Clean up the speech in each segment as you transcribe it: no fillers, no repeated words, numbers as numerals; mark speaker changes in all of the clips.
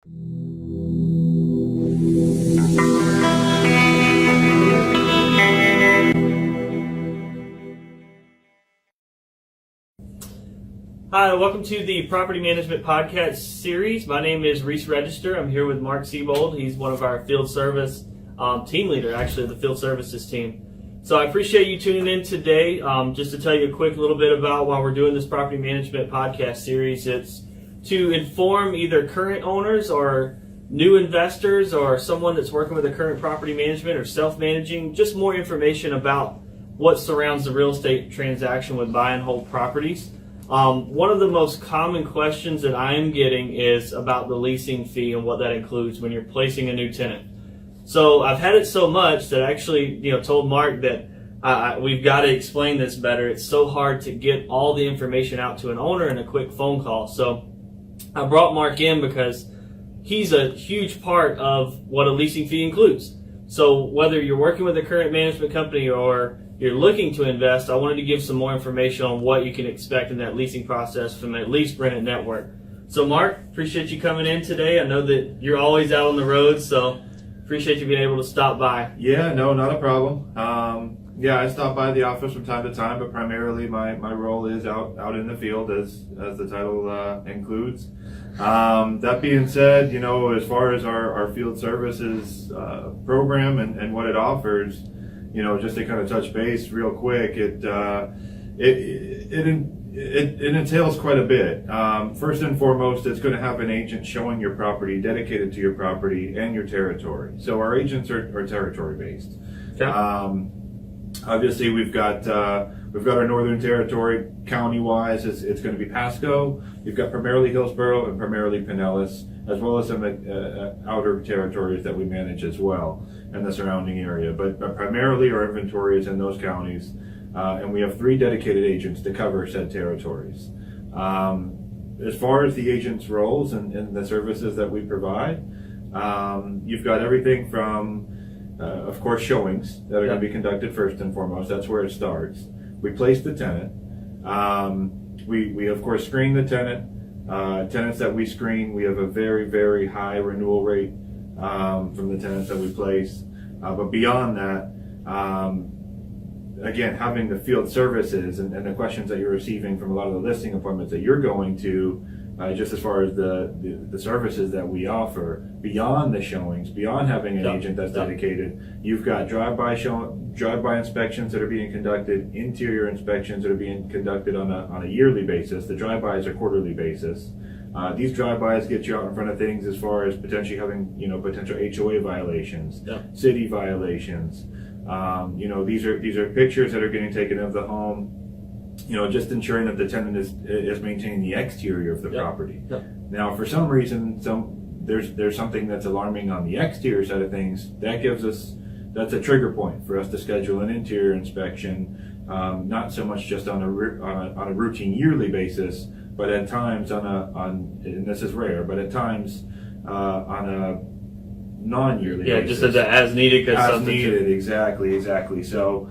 Speaker 1: Hi, welcome to the Property Management Podcast series. My name is Reese Register. I'm here with Mark Siebold. He's one of our field service team leader, actually, of the field services team. So I appreciate you tuning in today. Just to tell you a quick little bit about why we're doing this Property Management Podcast series. It's to inform either current owners or new investors or someone that's working with a current property management or self-managing, just more information about what surrounds the real estate transaction with buy and hold properties. One of the most common questions that I am getting is about the leasing fee and what that includes when you're placing a new tenant. So I've had it so much that I actually, told Mark that we've got to explain this better. It's so hard to get all the information out to an owner in a quick phone call. So I brought Mark in because he's a huge part of what a leasing fee includes. So whether you're working with a current management company or you're looking to invest, I wanted to give some more information on what you can expect in that leasing process from at least Brennan Network. So Mark, appreciate you coming in today. I know that you're always out on the road, so appreciate you being able to stop by.
Speaker 2: Yeah, no, not a problem. I stop by the office from time to time, but primarily my role is out in the field, as the title includes. That being said, as far as our field services program and what it offers, just to kind of touch base real quick, it entails quite a bit. First and foremost, it's going to have an agent showing your property, dedicated to your property and your territory. So our agents are territory based. Okay. Obviously, we've got our northern territory county wise. It's going to be Pasco. You've got primarily Hillsborough and primarily Pinellas, as well as some outer territories that we manage as well in the surrounding area. But primarily our inventory is in those counties, and we have 3 dedicated agents to cover said territories. As far as the agents' roles and the services that we provide, you've got everything from of course, showings that are going to be conducted first and foremost. That's where it starts. We place the tenant. We of course screen the tenant. Tenants that we screen, we have a very, very high renewal rate from the tenants that we place. But beyond that, again, having the field services and the questions that you're receiving from a lot of the listing appointments that you're going to, just as far as the services that we offer, beyond the showings, beyond having an agent that's dedicated, you've got drive-by inspections that are being conducted, interior inspections that are being conducted on a yearly basis. The drive-bys are quarterly basis. These drive-bys get you out in front of things as far as potentially having potential HOA violations, city violations. These are pictures that are getting taken of the home. Just ensuring that the tenant is maintaining the exterior of the property. Now, for some reason, there's something that's alarming on the exterior side of things. That's a trigger point for us to schedule an interior inspection, not so much just on a routine yearly basis, but at times and this is rare, but at times on a non-yearly basis.
Speaker 1: Just as needed.
Speaker 2: As needed, exactly. So.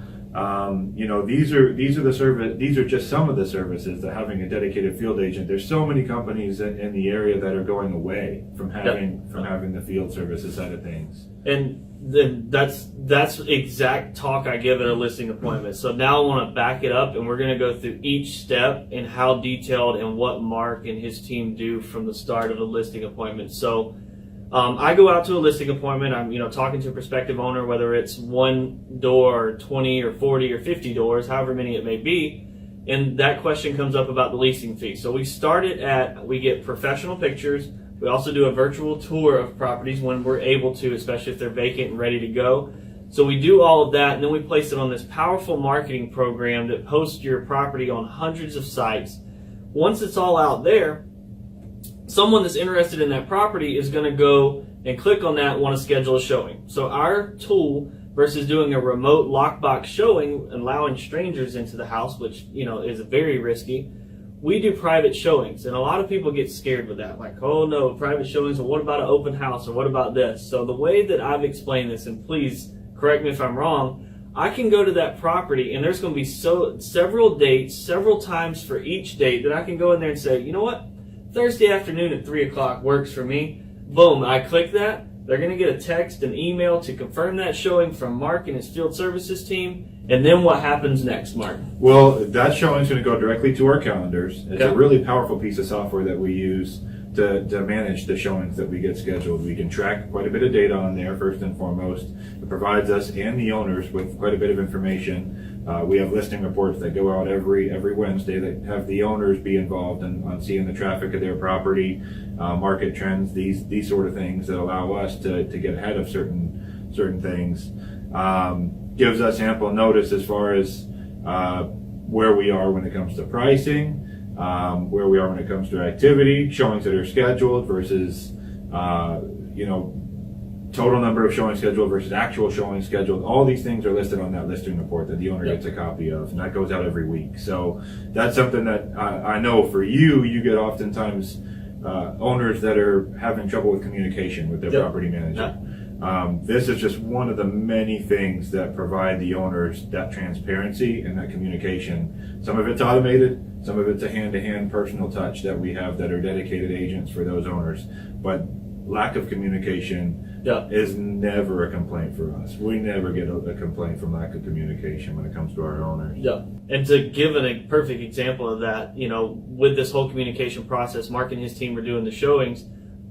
Speaker 2: These are just some of the services that having a dedicated field agent. There's so many companies in the area that are going away from having the field services side of things.
Speaker 1: And then that's exact talk I give at a listing appointment. So now I want to back it up, and we're going to go through each step and how detailed and what Mark and his team do from the start of the listing appointment. So I go out to a listing appointment. I'm, talking to a prospective owner, whether it's one door, or 20 or 40 or 50 doors, however many it may be. And that question comes up about the leasing fee. So we get professional pictures. We also do a virtual tour of properties when we're able to, especially if they're vacant and ready to go. So we do all of that, and then we place it on this powerful marketing program that posts your property on hundreds of sites. Once it's all out there, someone that's interested in that property is going to go and click on that and want to schedule a showing. So our tool, versus doing a remote lockbox showing, allowing strangers into the house, which is very risky, we do private showings. And a lot of people get scared with that, like, oh no, private showings, or what about an open house, or what about this? So the way that I've explained this, and please correct me if I'm wrong, I can go to that property and there's going to be several dates, several times for each date that I can go in there and say, you know what, Thursday afternoon at 3 o'clock works for me. Boom, I click that. They're going to get a text, an email to confirm that showing from Mark and his field services team. And then what happens next, Mark?
Speaker 2: Well, that showing is going to go directly to our calendars. It's
Speaker 1: Okay.
Speaker 2: a really powerful piece of software that we use to manage the showings that we get scheduled. We can track quite a bit of data on there, first and foremost. It provides us and the owners with quite a bit of information. We have listing reports that go out every Wednesday that have the owners be involved on seeing the traffic of their property, market trends, these sort of things that allow us to get ahead of certain things. Gives us ample notice as far as where we are when it comes to pricing, where we are when it comes to activity, showings that are scheduled versus, total number of showings scheduled versus actual showings scheduled. All these things are listed on that listing report that the owner gets a copy of, and that goes out every week. So that's something that I know for you get oftentimes owners that are having trouble with communication with their property manager. This is just one of the many things that provide the owners that transparency and that communication. Some of it's automated, some of it's a hand-to-hand personal touch that we have that are dedicated agents for those owners. But lack of communication is never a complaint for us. We never get a complaint from lack of communication when it comes to our owners.
Speaker 1: Yeah. And to give a perfect example of that, with this whole communication process, Mark and his team were doing the showings.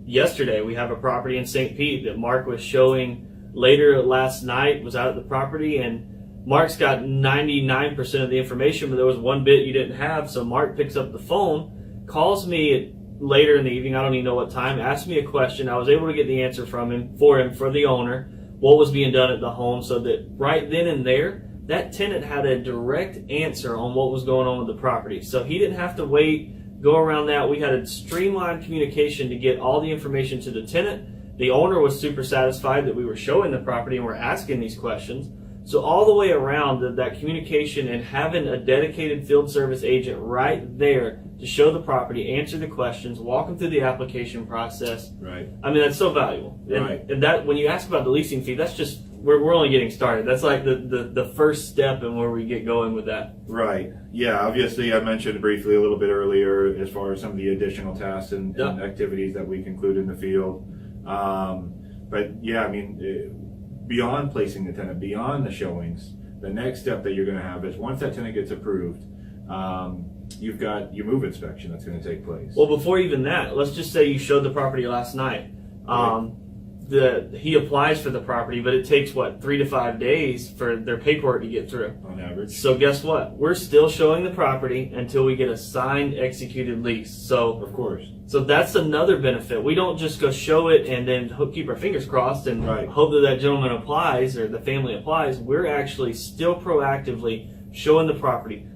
Speaker 1: Yesterday, we have a property in St. Pete that Mark was showing later last night, was out at the property, and Mark's got 99% of the information, but there was one bit you didn't have. So Mark picks up the phone, calls me later in the evening, I don't even know what time, asked me a question. I was able to get the answer for the owner, what was being done at the home, so that right then and there, that tenant had a direct answer on what was going on with the property. So he didn't have to wait, go around that. We had a streamlined communication to get all the information to the tenant. The owner was super satisfied that we were showing the property and we're asking these questions. So all the way around, that communication and having a dedicated field service agent right there to show the property, answer the questions, walk them through the application process.
Speaker 2: Right.
Speaker 1: I mean, that's so valuable.
Speaker 2: Right.
Speaker 1: And that, when you ask about the leasing fee, that's just, we're only getting started. That's like the first step in where we get going with that.
Speaker 2: Right. Yeah. Obviously, I mentioned briefly a little bit earlier as far as some of the additional tasks and activities that we conclude in the field. But yeah, I mean, beyond placing the tenant, beyond the showings, the next step that you're going to have is once that tenant gets approved, you've got your move inspection that's going to take place.
Speaker 1: Well, before even that, let's just say you showed the property last night. He applies for the property, but it takes 3 to 5 days for their paperwork to get through
Speaker 2: on average.
Speaker 1: So guess what? We're still showing the property until we get a signed, executed lease. So
Speaker 2: of course.
Speaker 1: So that's another benefit. We don't just go show it and then keep our fingers crossed and hope that gentleman applies or the family applies. We're actually still proactively showing the property,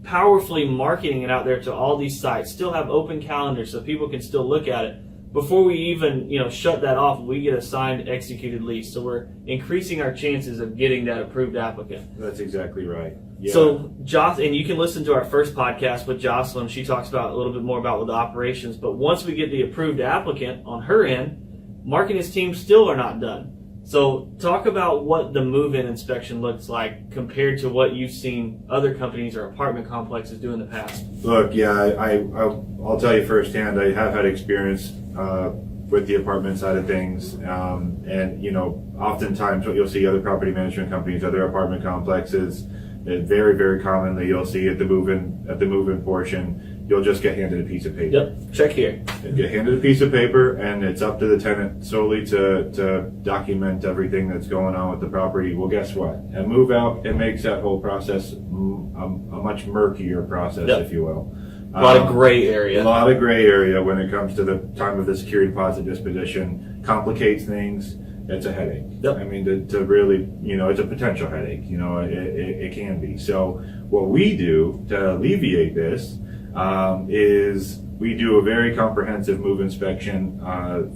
Speaker 1: powerfully marketing it out there to all these sites, still have open calendars so people can still look at it. Before we even shut that off, we get a signed, executed lease. So we're increasing our chances of getting that approved applicant.
Speaker 2: That's exactly right. Yeah.
Speaker 1: So and you can listen to our first podcast with Jocelyn. She talks about a little bit more about the operations. But once we get the approved applicant on her end, Mark and his team still are not done. So talk about what the move-in inspection looks like compared to what you've seen other companies or apartment complexes do in the past.
Speaker 2: Look, yeah, I'll tell you firsthand, I have had experience with the apartment side of things. And oftentimes what you'll see other property management companies, other apartment complexes, very, very commonly you'll see at the move-in portion, you'll just get handed a piece of paper.
Speaker 1: Yep, check here.
Speaker 2: And get handed a piece of paper, and it's up to the tenant solely to document everything that's going on with the property. Well, guess what? At move out, it makes that whole process a much murkier process, if you will.
Speaker 1: A lot of gray area.
Speaker 2: A lot of gray area when it comes to the time of the security deposit disposition. Complicates things. It's a headache.
Speaker 1: Yep.
Speaker 2: I mean, to really, it's a potential headache. It can be. So what we do to alleviate this is we do a very comprehensive move inspection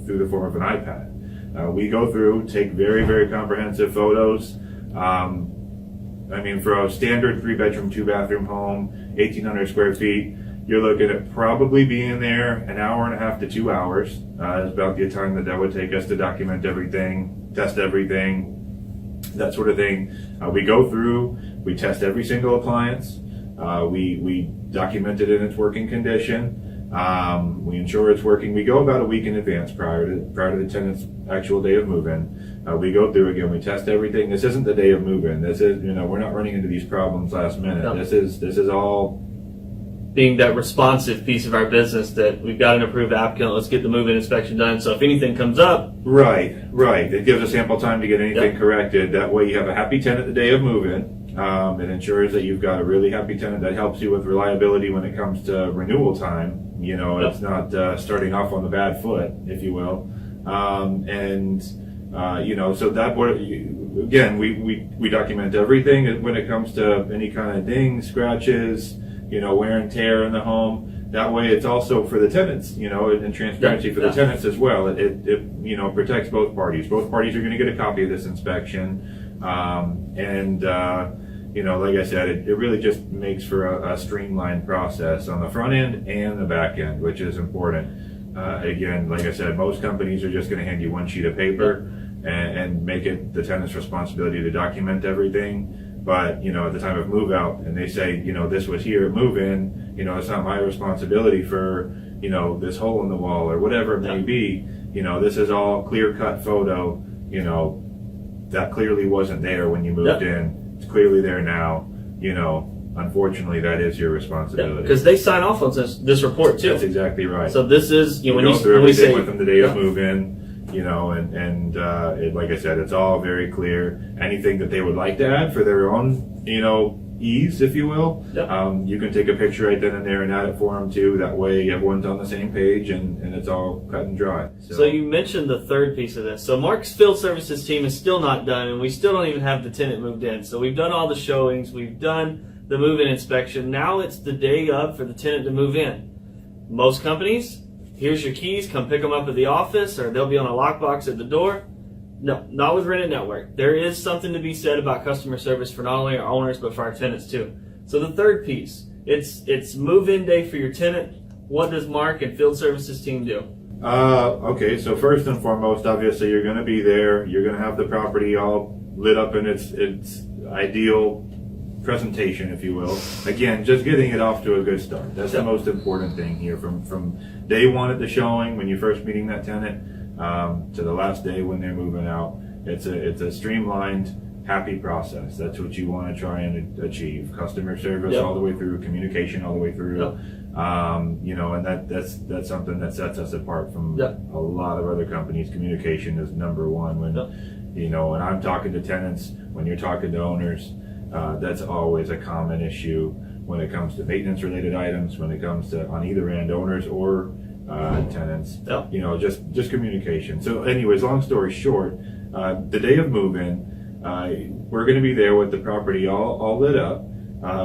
Speaker 2: through the form of an iPad. We go through, take very, very comprehensive photos. For a standard 3-bedroom, 2-bathroom home, 1,800 square feet, you're looking at probably being there an hour and a half to 2 hours. Is about the time that would take us to document everything, test everything, that sort of thing. We go through, we test every single appliance. We document it in its working condition. We ensure it's working. We go about a week in advance prior to the tenant's actual day of move-in. We go through again. We test everything. This isn't the day of move-in. This is, we're not running into these problems last minute.
Speaker 1: No.
Speaker 2: This is all
Speaker 1: being that responsive piece of our business that we've got an approved applicant. Let's get the move-in inspection done. So if anything comes up,
Speaker 2: right. It gives us ample time to get anything corrected. That way, you have a happy tenant the day of move-in. It ensures that you've got a really happy tenant that helps you with reliability when it comes to renewal time. It's not starting off on the bad foot, if you will. So that again, we document everything when it comes to any kind of dings, scratches, wear and tear in the home. That way, it's also for the tenants, and transparency for the tenants as well. It protects both parties. Both parties are going to get a copy of this inspection, like I said, it really just makes for a streamlined process on the front end and the back end, which is important. Again, like I said, most companies are just going to hand you one sheet of paper and make it the tenant's responsibility to document everything. But, at the time of move out and they say, this was here at move in, it's not my responsibility for, this hole in the wall or whatever it may be. This is all clear cut photo, that clearly wasn't there when you moved in. It's clearly there now. Unfortunately, that is your responsibility.
Speaker 1: Because they sign off on this report too.
Speaker 2: That's exactly right.
Speaker 1: So this is,
Speaker 2: when you go through everything with them the day of move in, like I said, it's all very clear. Anything that they would like to add for their own, ease, if you will, you can take a picture right then and there and add it for them too. That way everyone's on the same page and it's all cut and dry.
Speaker 1: So you mentioned the third piece of this. So Mark's field services team is still not done, and we still don't even have the tenant moved in. So we've done all the showings, we've done the move-in inspection. Now it's the day of for the tenant to move in. Most companies, here's your keys, come pick them up at the office, or they'll be on a lockbox at the door. No, not with Rented Network. There is something to be said about customer service for not only our owners, but for our tenants too. So the third piece, it's move-in day for your tenant. What does Mark and field services team do?
Speaker 2: Okay, so first and foremost, obviously you're going to be there. You're going to have the property all lit up in its ideal presentation, if you will. Again, just getting it off to a good start. That's the most important thing here. From day one at the showing, when you're first meeting that tenant, to the last day when they're moving out, it's a streamlined, happy process. That's what you want to try and achieve. Customer service all the way through, communication all the way through. And that's something that sets us apart from a lot of other companies. Communication is number one. When when I'm talking to tenants, when you're talking to owners, that's always a common issue when it comes to maintenance related items, when it comes to on either end, owners or tenants. Just communication. So anyways, long story short, the day of move-in, we're going to be there with the property all lit up.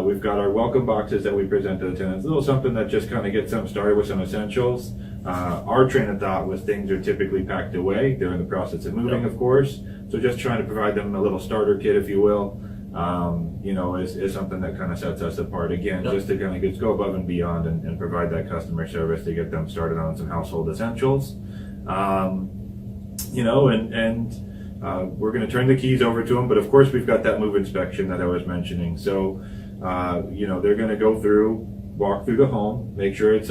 Speaker 2: We've got our welcome boxes that we present to the tenants, a little something that just kind of gets them started with some essentials. Our train of thought was things are typically packed away. They're in the process of moving, of course. So just trying to provide them a little starter kit, if you will, is something that kind of sets us apart. Again, just to kind of go above and beyond and provide that customer service to get them started on some household essentials. We're going to turn the keys over to them, but of course we've got that move inspection that I was mentioning. So, they're going to go through, walk through the home, make sure it's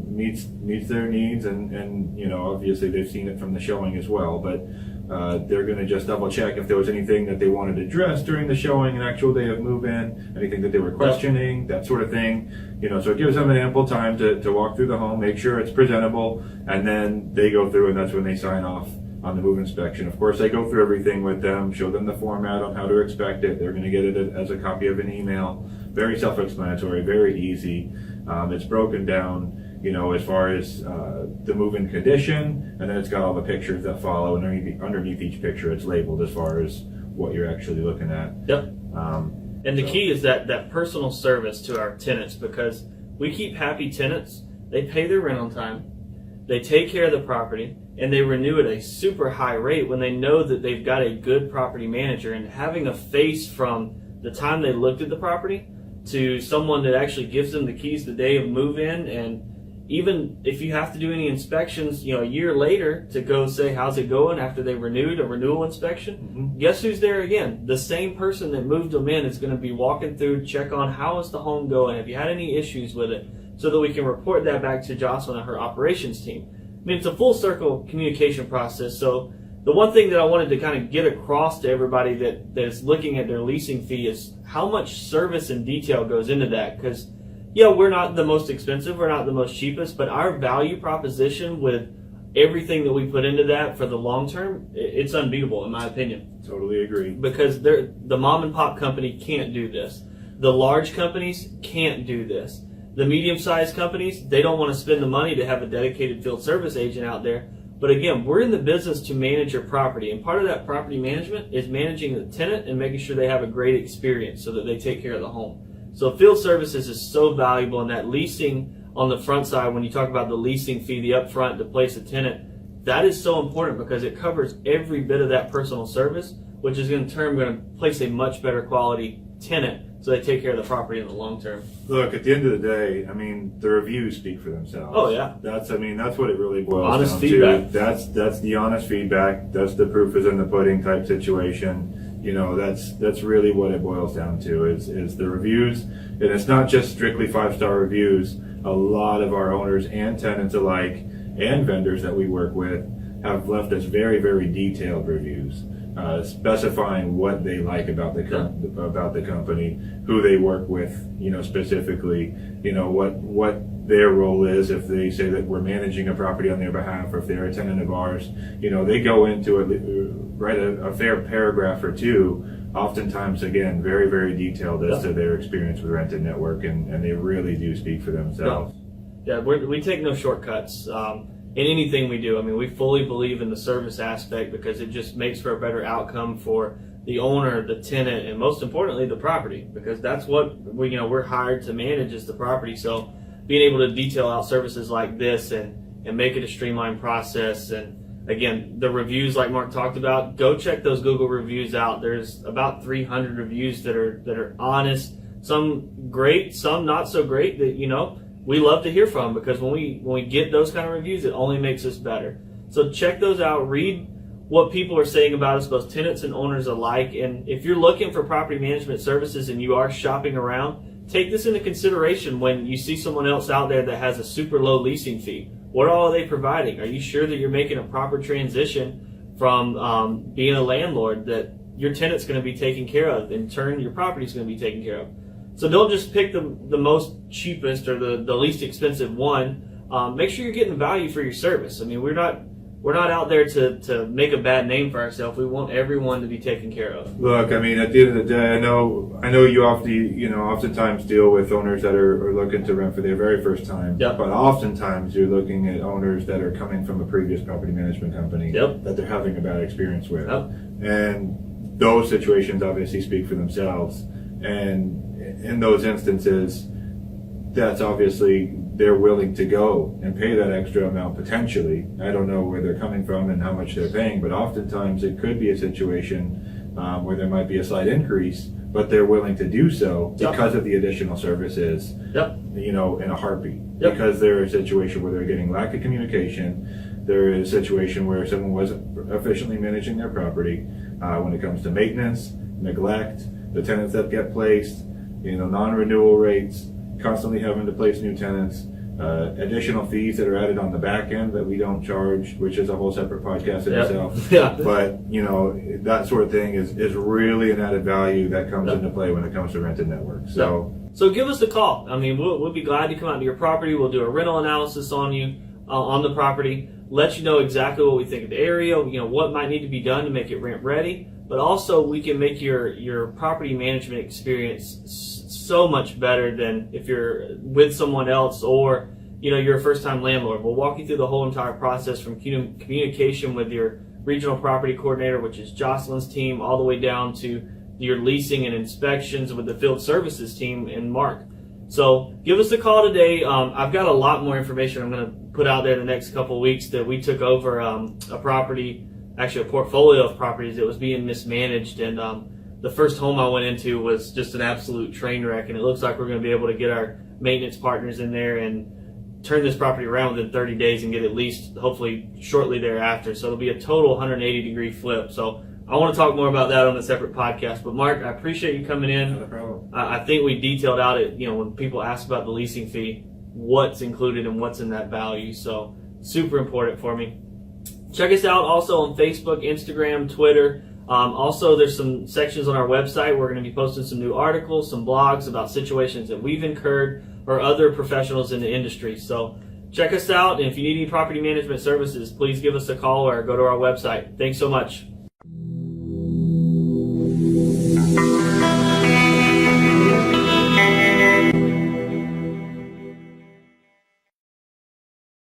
Speaker 2: meets their needs, and obviously they've seen it from the showing as well, but they're going to just double check if there was anything that they wanted addressed during the showing, an actual day of move-in, anything that they were questioning, that sort of thing. So it gives them an ample time to walk through the home, make sure it's presentable, and then they go through, and that's when they sign off on the move inspection. Of course, I go through everything with them, show them the format on how to expect it. They're going to get it as a copy of an email. Very self-explanatory, very easy. It's broken down, as far as the move-in condition, and then it's got all the pictures that follow, and underneath each picture it's labeled as far as what you're actually looking at.
Speaker 1: And the key is that personal service to our tenants, because we keep happy tenants. They pay their rent on time, they take care of the property, and they renew at a super high rate when they know that they've got a good property manager. And having a face from the time they looked at the property to someone that actually gives them the keys the day of move-in, and even if you have to do any inspections, a year later to go say, how's it going after they renewed a renewal inspection, guess who's there again? The same person that moved them in is going to be walking through, check on how is the home going, have you had any issues with it, so that we can report that back to Jocelyn and her operations team. I mean, it's a full circle communication process. So the one thing that I wanted to kind of get across to everybody that is looking at their leasing fee is how much service and detail goes into that. Because, yeah, we're not the most expensive, we're not the most cheapest, but our value proposition with everything that we put into that for the long term, it's unbeatable in my opinion.
Speaker 2: Totally agree.
Speaker 1: Because the mom and pop company can't do this. The large companies can't do this. The medium-sized companies, they don't want to spend the money to have a dedicated field service agent out there. But again, we're in the business to manage your property. And part of that property management is managing the tenant and making sure they have a great experience so that they take care of the home. So field services is so valuable, and that leasing on the front side, when you talk about the leasing fee, the upfront to place a tenant, that is so important because it covers every bit of that personal service, which is in turn going to place a much better quality tenant so they take care of the property in the long term.
Speaker 2: Look, at the end of the day, I mean, the reviews speak for themselves.
Speaker 1: Oh yeah,
Speaker 2: that's what it really boils
Speaker 1: honest
Speaker 2: down
Speaker 1: feedback.
Speaker 2: to. That's the honest feedback. That's the proof is in the pudding type situation. You know, that's really what it boils down to is the reviews, and it's not just strictly 5-star reviews. A lot of our owners and tenants alike, and vendors that we work with, have left us very, very detailed reviews. Specifying what they like about the company, who they work with, specifically, what their role is if they say that we're managing a property on their behalf, or if they're a tenant of ours. They go into it, write a fair paragraph or two, oftentimes, again, very, very detailed as to their experience with Rented Network, and they really do speak for themselves.
Speaker 1: Yeah, we take no shortcuts. In anything we do. I mean, we fully believe in the service aspect because it just makes for a better outcome for the owner, the tenant, and most importantly, the property, because that's what we're hired to manage is the property. So being able to detail out services like this and make it a streamlined process. And again, the reviews like Mark talked about, go check those Google reviews out. There's about 300 reviews that are honest, some great, some not so great, that we love to hear from, because when we get those kind of reviews, it only makes us better. So check those out. Read what people are saying about us, both tenants and owners alike. And if you're looking for property management services and you are shopping around, take this into consideration when you see someone else out there that has a super low leasing fee. What all are they providing? Are you sure that you're making a proper transition from being a landlord, that your tenant's going to be taken care of, in turn your property's going to be taken care of? So don't just pick the most cheapest or the least expensive one. Make sure you're getting value for your service. I mean, we're not out there to make a bad name for ourselves. We want everyone to be taken care of.
Speaker 2: Look, I mean, at the end of the day, I know you oftentimes deal with owners that are looking to rent for their very first time.
Speaker 1: Yep.
Speaker 2: But oftentimes you're looking at owners that are coming from a previous property management company that they're having a bad experience with.
Speaker 1: Yep.
Speaker 2: And those situations obviously speak for themselves. And in those instances, that's obviously they're willing to go and pay that extra amount potentially. I don't know where they're coming from and how much they're paying, but oftentimes it could be a situation where there might be a slight increase, but they're willing to do so because of the additional services, in a heartbeat. Because they're in a situation where they're getting lack of communication. They're in a situation where someone wasn't efficiently managing their property when it comes to maintenance, neglect, the tenants that get placed, non-renewal rates, constantly having to place new tenants, additional fees that are added on the back end that we don't charge, which is a whole separate podcast in itself.
Speaker 1: Yeah.
Speaker 2: But, that sort of thing is really an added value that comes into play when it comes to Rented Network.
Speaker 1: So give us a call. I mean, we'll be glad to come out to your property. We'll do a rental analysis on you, on the property, let you know exactly what we think of the area, what might need to be done to make it rent ready. But also, we can make your property management experience so much better than if you're with someone else, or you're a first-time landlord. We'll walk you through the whole entire process, from communication with your regional property coordinator, which is Jocelyn's team, all the way down to your leasing and inspections with the field services team and Mark. So give us a call today. I've got a lot more information I'm going to put out there the next couple of weeks, that we took over a property, actually a portfolio of properties that was being mismanaged, and the first home I went into was just an absolute train wreck, and it looks like we're going to be able to get our maintenance partners in there and turn this property around within 30 days and get it leased hopefully shortly thereafter. So it'll be a total 180-degree flip. So I want to talk more about that on a separate podcast. But Mark, I appreciate you coming in.
Speaker 2: Not a problem.
Speaker 1: I think we detailed out it, when people ask about the leasing fee, what's included and what's in that value. So super important for me. Check us out also on Facebook, Instagram, Twitter. Also, there's some sections on our website. We're going to be posting some new articles, some blogs about situations that we've incurred or other professionals in the industry. So check us out. And if you need any property management services, please give us a call or go to our website. Thanks so much.